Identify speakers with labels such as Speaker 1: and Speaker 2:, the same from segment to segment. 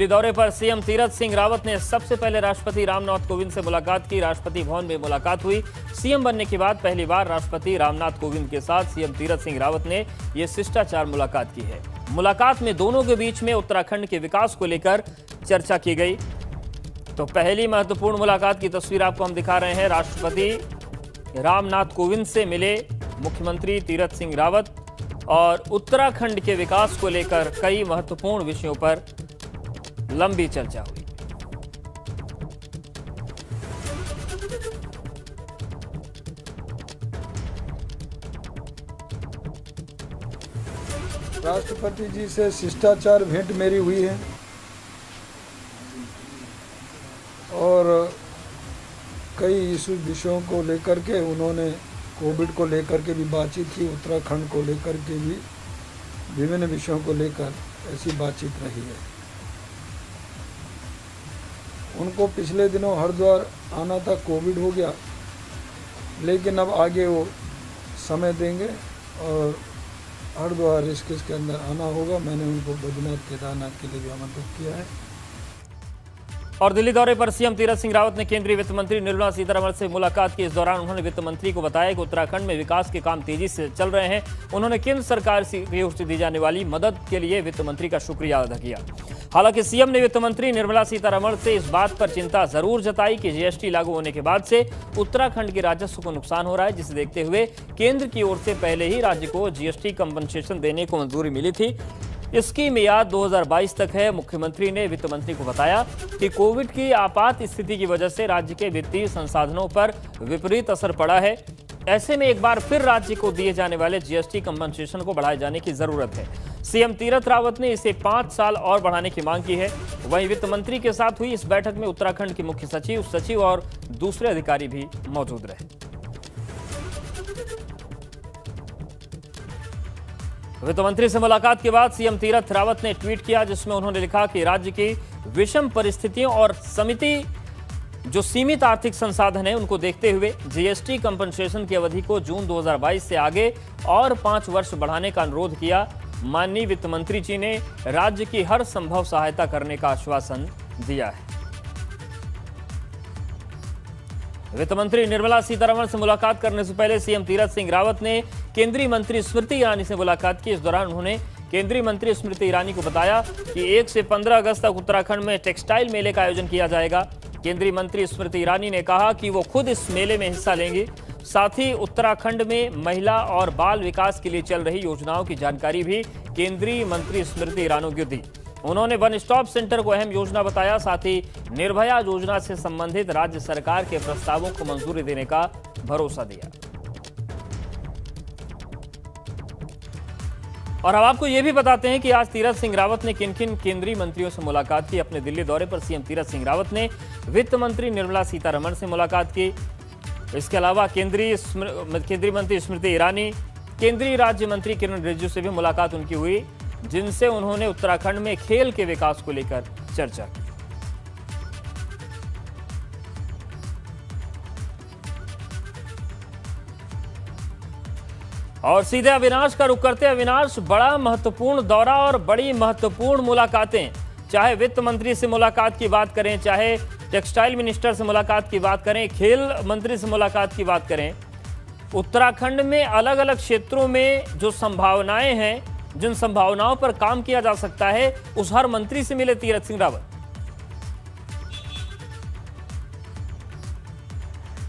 Speaker 1: दिल्ली दौरे पर सीएम तीरथ सिंह रावत ने सबसे पहले राष्ट्रपति रामनाथ कोविंद से मुलाकात की। राष्ट्रपति भवन में मुलाकात हुई। सीएम बनने के बाद पहली बार राष्ट्रपति रामनाथ कोविंद के साथ सीएम तीरथ सिंह रावत ने यह शिष्टाचार मुलाकात की है। मुलाकात में दोनों के बीच में उत्तराखंड के विकास को लेकर चर्चा की गई। तो पहली महत्वपूर्ण मुलाकात की तस्वीर आपको हम दिखा रहे हैं। राष्ट्रपति रामनाथ कोविंद से मिले मुख्यमंत्री तीरथ सिंह रावत और उत्तराखंड के विकास को लेकर कई महत्वपूर्ण विषयों पर लंबी चर्चा हुई।
Speaker 2: राष्ट्रपति जी से शिष्टाचार भेंट मेरी हुई है और कई इस विषयों को लेकर के उन्होंने कोविड को लेकर के भी बातचीत की, उत्तराखंड को लेकर के भी विभिन्न विषयों को लेकर ऐसी बातचीत रही है। उनको पिछले दिनों हरिद्वार आना था, कोविड हो गया, लेकिन अब आगे वो समय देंगे और हरिद्वार ऋषिकेश के अंदर आना होगा। मैंने उनको बद्रीनाथ केदारनाथ के लिए भी आमंत्रित किया है।
Speaker 1: और दिल्ली दौरे पर सीएम तीरथ सिंह रावत ने केंद्रीय वित्त मंत्री निर्मला सीतारमण से मुलाकात की। इस दौरान उन्होंने वित्त मंत्री को बताया कि उत्तराखंड में विकास के काम तेजी से चल रहे हैं। उन्होंने केंद्र सरकार की ओर से दी जाने वाली मदद के लिए वित्त मंत्री का शुक्रिया अदा किया। हालांकि सीएम ने वित्त मंत्री निर्मला सीतारमण से इस बात पर चिंता जरूर जताई कि जीएसटी लागू होने के बाद से उत्तराखंड के राजस्व को नुकसान हो रहा है, जिसे देखते हुए केंद्र की ओर से पहले ही राज्य को जीएसटी कंपनसेशन देने को मंजूरी मिली थी। इसकी मियाद 2022 तक है। मुख्यमंत्री ने वित्त मंत्री को बताया कि कोविड की आपात स्थिति की वजह से राज्य के वित्तीय संसाधनों पर विपरीत असर पड़ा है। ऐसे में एक बार फिर राज्य को दिए जाने वाले जीएसटी कंपनसेशन को बढ़ाए जाने की जरूरत है। सीएम तीरथ रावत ने इसे 5 साल और बढ़ाने की मांग की है। वहीं वित्त मंत्री के साथ हुई इस बैठक में उत्तराखंड के मुख्य सचिव, सचिव और दूसरे अधिकारी भी मौजूद रहे। वित्त मंत्री से मुलाकात के बाद सीएम तीरथ रावत ने ट्वीट किया, जिसमें उन्होंने लिखा कि राज्य की विषम परिस्थितियों और जो सीमित आर्थिक संसाधन है उनको देखते हुए जीएसटी कंपनसेशन की अवधि को जून 2022 से आगे और 5 वर्ष बढ़ाने का अनुरोध किया। माननीय वित्त मंत्री जी ने राज्य की हर संभव सहायता करने का आश्वासन दिया है। वित्त मंत्री निर्मला सीतारमण से मुलाकात करने से पहले सीएम तीरथ सिंह रावत ने केंद्रीय मंत्री स्मृति ईरानी से मुलाकात की। इस दौरान उन्होंने केंद्रीय मंत्री स्मृति ईरानी को बताया कि 1 से 15 अगस्त तक उत्तराखंड में टेक्सटाइल मेले का आयोजन किया जाएगा। केंद्रीय मंत्री स्मृति ईरानी ने कहा कि वो खुद इस मेले में हिस्सा लेंगी। साथ ही उत्तराखंड में महिला और बाल विकास के लिए चल रही योजनाओं की जानकारी भी केंद्रीय मंत्री स्मृति ईरानी को दी। उन्होंने वन स्टॉप सेंटर को अहम योजना बताया। साथ ही निर्भया योजना से संबंधित राज्य सरकार के प्रस्तावों को मंजूरी देने का भरोसा दिया। और अब आपको यह भी बताते हैं कि आज तीरथ सिंह रावत ने किन किन केंद्रीय मंत्रियों से मुलाकात की। अपने दिल्ली दौरे पर सीएम तीरथ सिंह रावत ने वित्त मंत्री निर्मला सीतारमण से मुलाकात की। इसके अलावा केंद्रीय मंत्री स्मृति ईरानी, केंद्रीय राज्य मंत्री किरण रिजिजू से भी मुलाकात उनकी हुई, जिनसे उन्होंने उत्तराखंड में खेल के विकास को लेकर चर्चा की। और सीधे अविनाश का रुख करते हैं। अविनाश, बड़ा महत्वपूर्ण दौरा और बड़ी महत्वपूर्ण मुलाकातें, चाहे वित्त मंत्री से मुलाकात की बात करें, चाहे टेक्सटाइल मिनिस्टर से मुलाकात की बात करें, खेल मंत्री से मुलाकात की बात करें, उत्तराखंड में अलग अलग क्षेत्रों में जो संभावनाएं हैं, जिन संभावनाओं पर काम किया जा सकता है, उस हर मंत्री से मिले तीरथ सिंह रावत।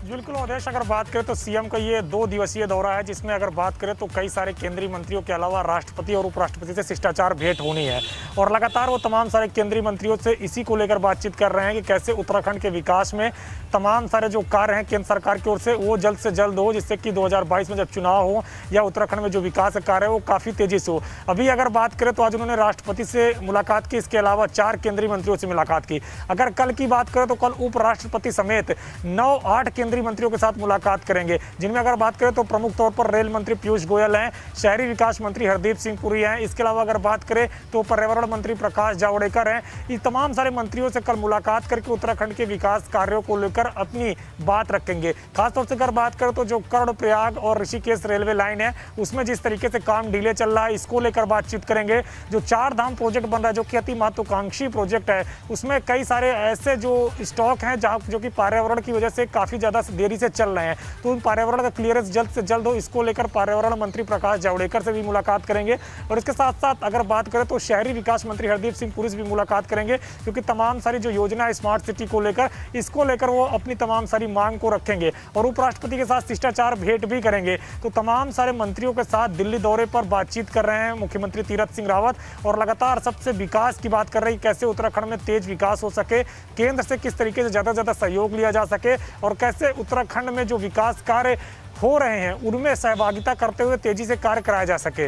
Speaker 3: बिल्कुल अवधेश, अगर बात करें तो सीएम का ये 2 दिवसीय दौरा है, जिसमें अगर बात करें तो कई सारे केंद्रीय मंत्रियों के अलावा राष्ट्रपति और उपराष्ट्रपति से शिष्टाचार भेंट होनी है। और लगातार वो तमाम सारे केंद्रीय मंत्रियों से इसी को लेकर बातचीत कर रहे हैं कि कैसे उत्तराखंड के विकास में तमाम सारे जो कार्य हैं केंद्र सरकार की ओर से वो जल्द से जल्द हो, जिससे कि 2022 में जब चुनाव हो या उत्तराखंड में जो विकास कार्य है वो काफ़ी तेजी से हो। अभी अगर बात करें तो आज उन्होंने राष्ट्रपति से मुलाकात की, इसके अलावा 4 केंद्रीय मंत्रियों से मुलाकात की। अगर कल की बात करें तो कल उपराष्ट्रपति समेत 9-8 केंद्रीय मंत्रियों के साथ मुलाकात करेंगे, जिनमें अगर बात करें तो प्रमुख तौर पर रेल मंत्री पीयूष गोयल हैं, शहरी विकास मंत्री हरदीप सिंह पुरी हैं, इसके अलावा अगर बात करें तो पर्यावरण मंत्री प्रकाश जावड़ेकर हैं। इन तमाम सारे मंत्रियों से कल मुलाकात करके उत्तराखंड के विकास कार्यों को लेकर अपनी बात रखेंगे। खासतौर से अगर बात करें तो जो कर्णप्रयाग और ऋषिकेश रेलवे लाइन है उसमें जिस तरीके से काम डिले चल रहा है, इसको लेकर बातचीत करेंगे। जो 4 धाम प्रोजेक्ट बन रहा है जो कि अति महत्वाकांक्षी प्रोजेक्ट है, उसमें कई सारे ऐसे जो स्टॉक हैं जहाँ जो कि पर्यावरण की वजह से काफ़ी ज़्यादा देरी से चल रहे हैं, तो उन पर्यावरण का क्लियरेंस जल्द से जल्द हो, इसको लेकर पर्यावरण मंत्री प्रकाश जावड़ेकर से भी मुलाकात करेंगे। और इसके साथ साथ अगर बात करें तो शहरी विकास मंत्री हरदीप सिंह पुरी से भी मुलाकात करेंगे, क्योंकि तमाम सारी जो योजना है स्मार्ट सिटी को लेकर, इसको लेकर वो अपनी तमाम सारी मांग को रखेंगे और उपराष्ट्रपति के साथ शिष्टाचार भेंट भी करेंगे। तो तमाम सारे मंत्रियों के साथ दिल्ली दौरे पर बातचीत कर रहे हैं मुख्यमंत्री तीरथ सिंह रावत और लगातार सबसे विकास की बात कर रहे हैं, कैसे उत्तराखंड में तेज विकास हो सके, केंद्र से किस तरीके से ज़्यादा से ज़्यादा सहयोग लिया जा सके और कैसे उत्तराखंड में जो विकास कार्य हो रहे हैं उनमें सहभागिता करते हुए तेजी से कार्य कराया जा सके।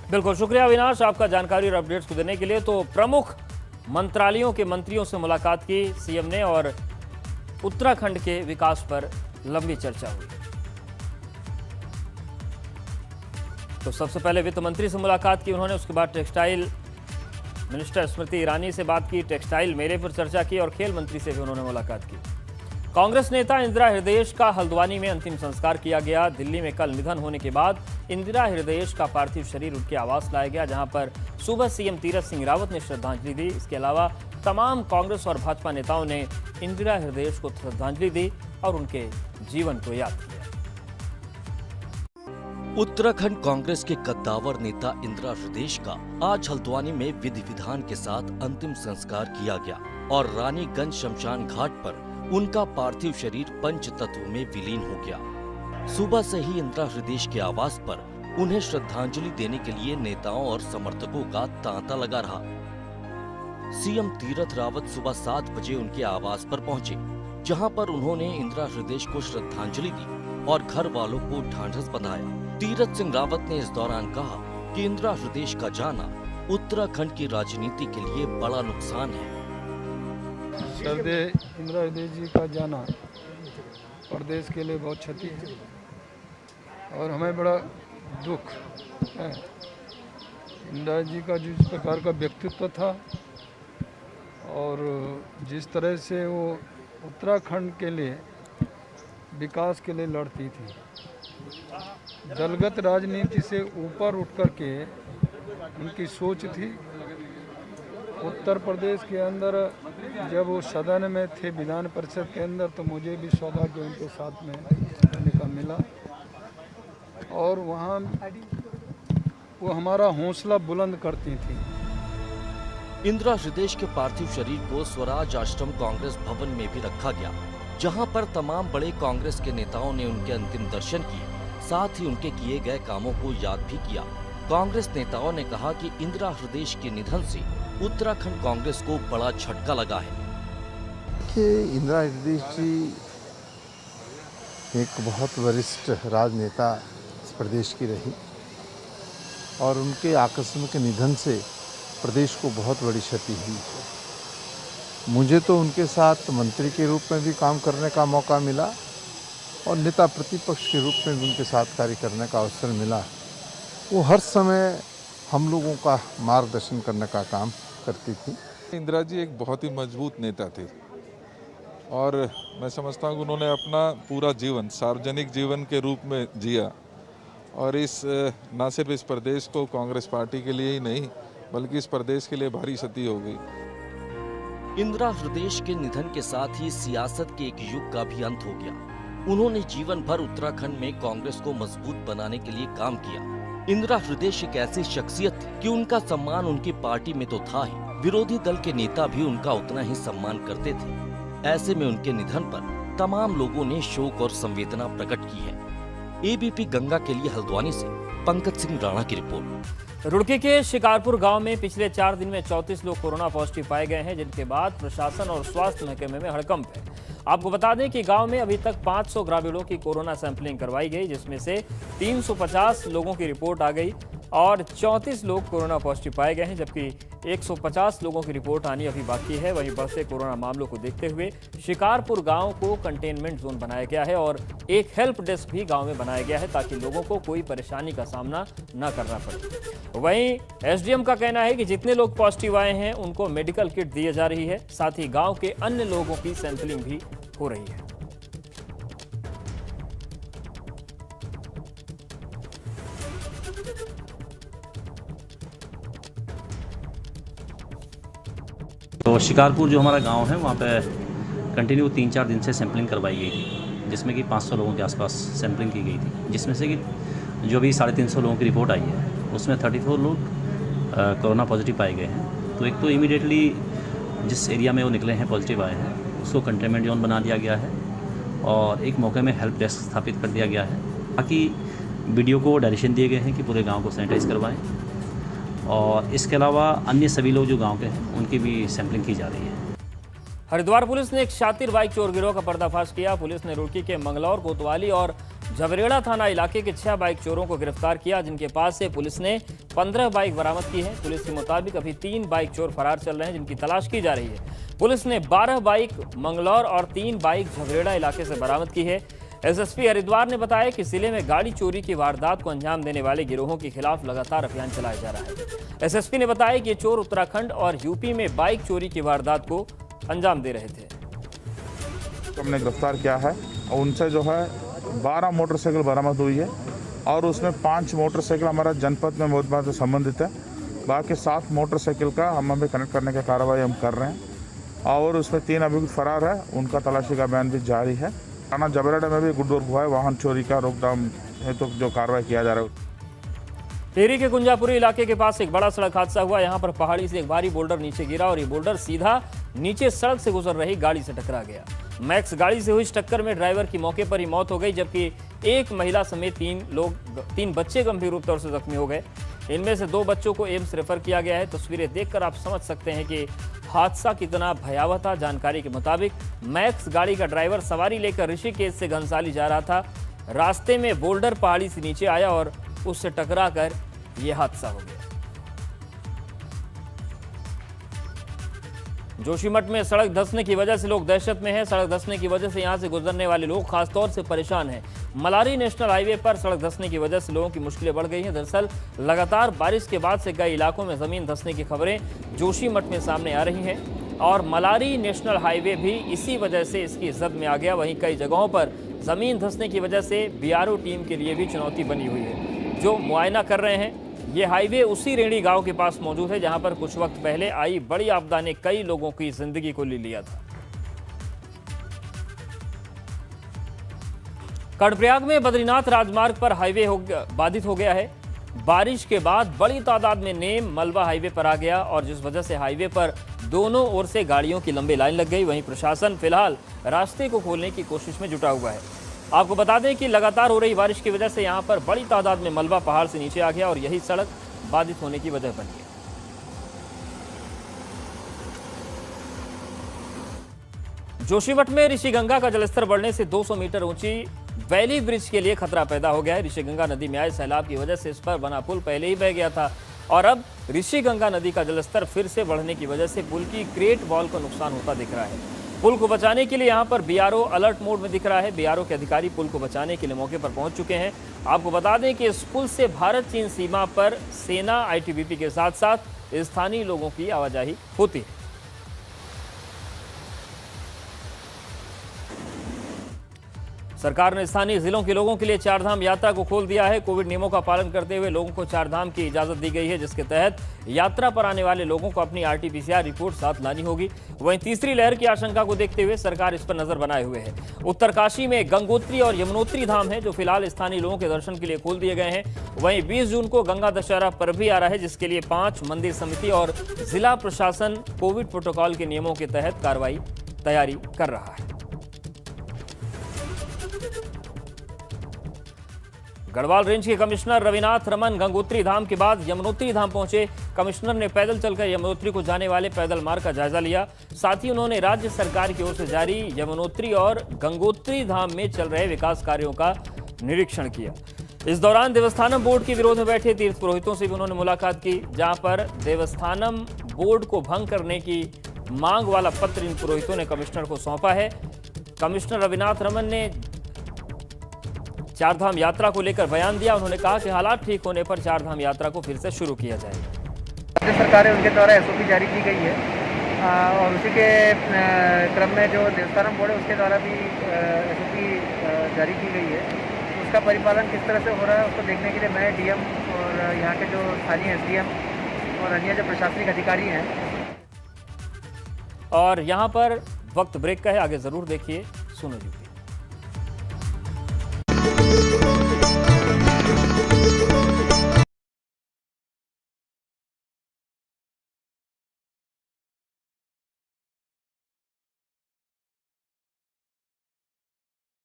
Speaker 1: बिल्कुल, शुक्रिया अविनाश आपका जानकारी और अपडेट्स को देने के लिए। तो प्रमुख मंत्रालयों के मंत्रियों से मुलाकात की सीएम ने और उत्तराखंड के विकास पर लंबी चर्चा हुई। तो सबसे पहले वित्त मंत्री से मुलाकात की उन्होंने, उसके बाद टेक्सटाइल मिनिस्टर स्मृति ईरानी से बात की, टेक्सटाइल मेले पर चर्चा की और खेल मंत्री से भी उन्होंने मुलाकात की। कांग्रेस नेता इंदिरा हृदयेश का हल्द्वानी में अंतिम संस्कार किया गया। दिल्ली में कल निधन होने के बाद इंदिरा हृदयेश का पार्थिव शरीर उनके आवास लाया गया, जहां पर सुबह सीएम तीरथ सिंह रावत ने श्रद्धांजलि दी। इसके अलावा तमाम कांग्रेस और भाजपा नेताओं ने इंदिरा हृदयेश को श्रद्धांजलि दी और उनके जीवन को याद किया।
Speaker 4: उत्तराखंड कांग्रेस के कद्दावर नेता इंदिरा हृदयेश का आज हल्द्वानी में विधि विधान के साथ अंतिम संस्कार किया गया और रानीगंज शमशान घाट पर उनका पार्थिव शरीर पंच तत्व में विलीन हो गया। सुबह से ही इंदिरा हृदयेश के आवास पर उन्हें श्रद्धांजलि देने के लिए नेताओं और समर्थकों का तांता लगा रहा। सीएम तीरथ रावत सुबह 7 बजे उनके आवास पर पहुंचे, जहां पर उन्होंने इंदिरा हृदयेश को श्रद्धांजलि दी और घर वालों को ढांढस बंधाया। तीरथ सिंह रावत ने इस दौरान कहा कि इंदिरा हृदयेश का जाना उत्तराखंड की राजनीति के लिए बड़ा नुकसान है।
Speaker 2: श्रद्धेय इंदिरा हृदयेश जी का जाना प्रदेश के लिए बहुत क्षति है और हमें बड़ा दुख है। इंदिरा जी का जिस प्रकार का व्यक्तित्व था और जिस तरह से वो उत्तराखंड के लिए विकास के लिए लड़ती थी, दलगत राजनीति से ऊपर उठ कर के उनकी सोच थी। उत्तर प्रदेश के अंदर जब वो सदन में थे विधान परिषद के अंदर, तो मुझे भी सौभाग्य उनके साथ में रहने का मिला और वहाँ वो हमारा हौसला बुलंद करती थी।
Speaker 4: इंदिरा हृदयेश के पार्थिव शरीर को स्वराज आश्रम कांग्रेस भवन में भी रखा गया, जहां पर तमाम बड़े कांग्रेस के नेताओं ने उनके अंतिम दर्शन किए, साथ ही उनके किए गए कामों को याद भी किया। कांग्रेस नेताओं ने कहा कि इंदिरा हृदयेश के निधन से उत्तराखंड कांग्रेस को बड़ा झटका लगा है।
Speaker 5: कि इंदिरा हृदयेश जी एक बहुत वरिष्ठ राजनेता इस प्रदेश की रही और उनके आकस्मिक निधन से प्रदेश को बहुत बड़ी क्षति हुई है। मुझे तो उनके साथ मंत्री के रूप में भी काम करने का मौका मिला और नेता प्रतिपक्ष के रूप में भी उनके साथ कार्य करने का अवसर मिला। वो हर समय हम लोगों का मार्गदर्शन करने का काम करती थी।
Speaker 6: इंदिरा जी एक बहुत ही मजबूत नेता थे और मैं समझता हूँ कि उन्होंने अपना पूरा जीवन सार्वजनिक जीवन के रूप में जिया और इस न सिर्फ इस प्रदेश को कांग्रेस पार्टी के लिए ही नहीं बल्कि इस प्रदेश के लिए भारी क्षति हो गई।
Speaker 4: इंदिरा हृदयेश के निधन के साथ ही सियासत के एक युग का भी अंत हो गया। उन्होंने जीवन भर उत्तराखंड में कांग्रेस को मजबूत बनाने के लिए काम किया। इंदिरा हृदयेश एक ऐसी शख्सियत थी कि उनका सम्मान उनकी पार्टी में तो था ही, विरोधी दल के नेता भी उनका उतना ही सम्मान करते थे। ऐसे में उनके निधन पर तमाम लोगों ने शोक और संवेदना प्रकट की है। एबीपी गंगा के लिए हल्द्वानी से पंकज सिंह राणा की रिपोर्ट।
Speaker 1: रुड़की के शिकारपुर गांव में पिछले 4 दिन में 34 लोग कोरोना पॉजिटिव पाए गए हैं, जिनके बाद प्रशासन और स्वास्थ्य महकमे में हड़कंप है। आपको बता दें कि गांव में अभी तक 500 ग्रामीणों की कोरोना सैंपलिंग करवाई गई, जिसमें से 350 लोगों की रिपोर्ट आ गई। और 34 लोग कोरोना पॉजिटिव पाए गए हैं, जबकि 150 लोगों की रिपोर्ट आनी अभी बाकी है। वहीं बढ़ते कोरोना मामलों को देखते हुए शिकारपुर गांव को कंटेनमेंट जोन बनाया गया है और एक हेल्प डेस्क भी गांव में बनाया गया है ताकि लोगों को कोई परेशानी का सामना न करना पड़े। वहीं एसडीएम का कहना है कि जितने लोग पॉजिटिव आए हैं उनको मेडिकल किट दी जा रही है, साथ ही गाँव के अन्य लोगों की सैंपलिंग भी हो रही है।
Speaker 7: तो शिकारपुर जो हमारा गांव है वहाँ पे कंटिन्यू 3-4 दिन से सैंपलिंग करवाई गई थी, जिसमें कि 500 लोगों के आसपास सैंपलिंग की गई थी, जिसमें से कि जो भी 350 लोगों की रिपोर्ट आई है उसमें 34 लोग कोरोना पॉजिटिव पाए गए हैं। तो एक तो इमीडिएटली जिस एरिया में वो निकले हैं पॉजिटिव आए हैं उसको कंटेनमेंट जोन बना दिया गया है और एक मौके में हेल्प डेस्क स्थापित कर दिया गया है। बाकी बीडीओ को डायरेक्शन दिए गए हैं कि पूरे गाँव को सैनिटाइज करवाएँ और इसके अलावा अन्य सभी लोग जो गांव के हैं उनकी भी सैंपलिंग की जा रही है।
Speaker 1: हरिद्वार पुलिस ने एक शातिर बाइक चोर गिरोह का पर्दाफाश किया। पुलिस ने रुड़की के मंगलौर, कोतवाली और झबरेड़ा थाना इलाके के 6 बाइक चोरों को गिरफ्तार किया, जिनके पास से पुलिस ने 15 बाइक बरामद की है। पुलिस के मुताबिक अभी 3 बाइक चोर फरार चल रहे हैं, जिनकी तलाश की जा रही है। पुलिस ने 12 बाइक मंगलौर और 3 बाइक झबरेड़ा इलाके से बरामद की है। एसएसपी हरिद्वार ने बताया कि जिले में गाड़ी चोरी की वारदात को अंजाम देने वाले गिरोहों के खिलाफ लगातार अभियान चलाया जा रहा है। एसएसपी ने बताया कि ये चोर उत्तराखंड और यूपी में बाइक चोरी की वारदात को अंजाम दे रहे थे।
Speaker 8: हमने गिरफ्तार किया है और उनसे जो है 12 मोटरसाइकिल बरामद हुई है और उसमें 5 मोटरसाइकिल हमारा जनपद में मोतबार से संबंधित है। बाकी 7 मोटरसाइकिल का हम हमें कनेक्ट करने की कार्रवाई हम कर रहे हैं और उसमें 3 अभियुक्त फरार है, उनका तलाशी का अभियान भी जारी है। थाना झबरेड़ा में भी गुड्डोर हुआ है, वाहन चोरी का रोकथाम हेतु जो कार्रवाई किया जा रहा है।
Speaker 1: टिहरी के कुंजापुरी इलाके के पास एक बड़ा सड़क हादसा हुआ। यहां पर पहाड़ी से एक भारी बोल्डर नीचे गिरा और ये बोल्डर सीधा नीचे सड़क से गुजर रही गाड़ी से टकरा गया। मैक्स गाड़ी से हुई इस टक्कर में ड्राइवर की मौके पर ही मौत हो गई, जबकि एक महिला समेत 3 बच्चे गंभीर रूप से जख्मी हो गए। इनमें से 2 बच्चों को एम्स रेफर किया गया है। तस्वीरें देखकर आप समझ सकते हैं कि हादसा कितना भयावह था। जानकारी के मुताबिक मैक्स गाड़ी का ड्राइवर सवारी लेकर ऋषिकेश से घनसाली जा रहा था। रास्ते में बोल्डर पहाड़ी से नीचे आया और उससे टकरा कर यह हादसा हो गया। जोशीमठ में सड़क धंसने की वजह से लोग दहशत में हैं। सड़क धंसने की वजह से यहां से गुजरने वाले लोग खासतौर से परेशान हैं। मलारी नेशनल हाईवे पर सड़क धंसने की वजह से लोगों की मुश्किलें बढ़ गई हैं। दरअसल लगातार बारिश के बाद से कई इलाकों में जमीन धंसने की खबरें जोशीमठ में सामने आ रही हैं और मलारी नेशनल हाईवे भी इसी वजह से इसकी जद में आ गया। वहीं कई जगहों पर जमीन धंसने की वजह से बीआरओ टीम के लिए भी चुनौती बनी हुई है, जो मुआयना कर रहे हैं। ये हाईवे उसी रेणी गांव के पास मौजूद है, जहां पर कुछ वक्त पहले आई बड़ी आपदा ने कई लोगों की जिंदगी को ले लिया था। कर्णप्रयाग में बद्रीनाथ राजमार्ग पर हाईवे बाधित हो गया है। बारिश के बाद बड़ी तादाद में नेम मलबा हाईवे पर आ गया और जिस वजह से हाईवे पर दोनों ओर से गाड़ियों की लंबी लाइन लग गई। वहीं प्रशासन फिलहाल रास्ते को खोलने की कोशिश में जुटा हुआ है। आपको बता दें कि लगातार हो रही बारिश की वजह से यहां पर बड़ी तादाद में मलबा पहाड़ से नीचे आ गया और यही सड़क बाधित होने की वजह बन गई। जोशीमठ में ऋषिगंगा का जलस्तर बढ़ने से 200 मीटर ऊंची वैली ब्रिज के लिए खतरा पैदा हो गया है। ऋषिगंगा नदी में आए सैलाब की वजह से इस पर बना पुल पहले ही बह गया था और अब ऋषिगंगा नदी का जलस्तर फिर से बढ़ने की वजह से पुल की क्रेट वॉल को नुकसान होता दिख रहा है। पुल को बचाने के लिए यहां पर बीआरओ अलर्ट मोड में दिख रहा है। बीआरओ के अधिकारी पुल को बचाने के लिए मौके पर पहुंच चुके हैं। आपको बता दें कि इस पुल से भारत चीन सीमा पर सेना, आईटीबीपी के साथ साथ स्थानीय लोगों की आवाजाही होती है। सरकार ने स्थानीय जिलों के लोगों के लिए चारधाम यात्रा को खोल दिया है। कोविड नियमों का पालन करते हुए लोगों को चारधाम की इजाजत दी गई है, जिसके तहत यात्रा पर आने वाले लोगों को अपनी आरटीपीसीआर रिपोर्ट साथ लानी होगी। वहीं तीसरी लहर की आशंका को देखते हुए सरकार इस पर नजर बनाए हुए है। उत्तरकाशी में गंगोत्री और यमुनोत्री धाम है, जो फिलहाल स्थानीय लोगों के दर्शन के लिए खोल दिए गए हैं। वहीं 20 जून को गंगा दशहरा पर्व भी आ रहा है, जिसके लिए 5 मंदिर समिति और जिला प्रशासन कोविड प्रोटोकॉल के नियमों के तहत तैयारी कर रहा है। गढ़वाल रेंज के कमिश्नर रविनाथ रमन गंगोत्री धाम के बाद यमुनोत्री धाम पहुंचे। कमिश्नर ने पैदल चलकर यमुनोत्री को जाने वाले पैदल मार्ग का जायजा लिया। साथ ही उन्होंने राज्य सरकार की ओर से जारी यमुनोत्री और गंगोत्री धाम में चल रहे विकास कार्यों का निरीक्षण किया। इस दौरान देवस्थानम बोर्ड के विरोध में बैठे तीर्थ पुरोहितों से भी उन्होंने मुलाकात की, जहां पर देवस्थानम बोर्ड को भंग करने की मांग वाला पत्र इन पुरोहितों ने कमिश्नर को सौंपा है। कमिश्नर रविनाथ रमन ने चारधाम यात्रा को लेकर बयान दिया। उन्होंने कहा कि हालात ठीक होने पर चारधाम यात्रा को फिर से शुरू किया जाएगा।
Speaker 9: राज्य सरकार है उनके द्वारा एसओपी जारी की गई है और उसी के क्रम में जो देवस्थानम बोर्ड है उसके द्वारा भी एसओपी जारी की गई है। उसका परिपालन किस तरह से हो रहा है उसको देखने के लिए मैं डीएम और यहाँ के जो स्थानीय एसडीएम और अन्य जो प्रशासनिक अधिकारी हैं।
Speaker 1: और यहाँ पर वक्त ब्रेक का है, आगे जरूर देखिए, सुनो जी।